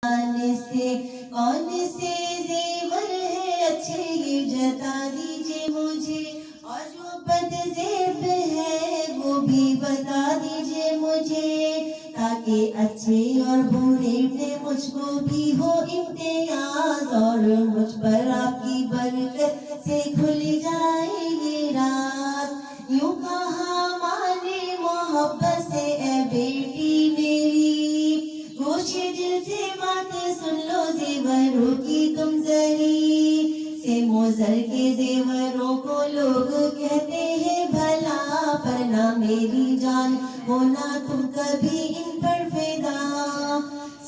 سے کون سے زیور ہے اچھے یہ جتا دیجئے مجھے، اور جو بد زیب ہے وہ بھی بتا دیجئے مجھے، تاکہ اچھے اور برے میں مجھ کو بھی ہو امتیاز، اور مجھ پر آپ کی برکت سے کھل جائے یہ راز۔ یوں کہا ماں نے محبت سے اے بیٹی میری، گوشے دل سے بات سن لو زیوروں کی تم زری، سے موزر کے زیوروں کو لوگ کہتے ہیں بھلا، پر نہ میری جان ہونا تم کبھی ان پر فدا۔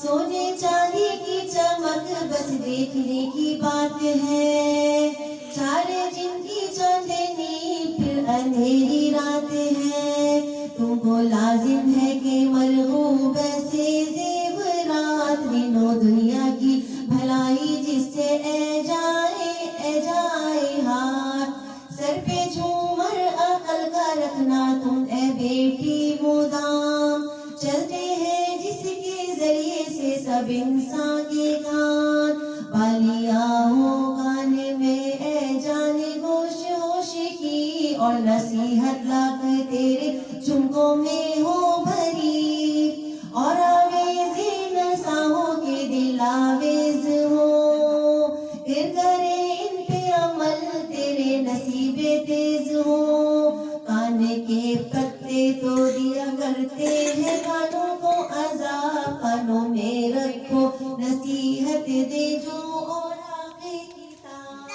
سونے چاندی کی چمک بس دیکھنے کی بات ہے، چارے جن کی چاندنی پھر اندھیری رات ہے، تم کو لازم ہے کہ مرغوب ایسے زیورات لینو دنیا کی بھلائی جس سے اے جائے ہاتھ، سر پہ جھومر عقل کا رکھنا تم اے بیٹی مدام، چلتے ہیں جس کے ذریعے سے سب انسان کے کان، بالیا ہو گانے میں اے جان گوش ہوش کی، اور نصیحت لاکھ تیرے چنکوں میں ہو بھری، اور آویز نساہوں کے دل آویز ہو، پھر کرے ان پہ عمل تیرے نصیب تیز ہو، کان کے پتے تو دیا کرتے ہیں کانوں کو عذاب، کانوں میں رکھو نصیحت دے جو اور آگے کتاب،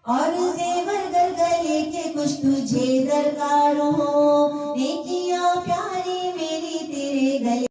اور زیور گر گلے کے کچھ تجھے درکار ہو، نیکیاں پیاری میری تیرے گلے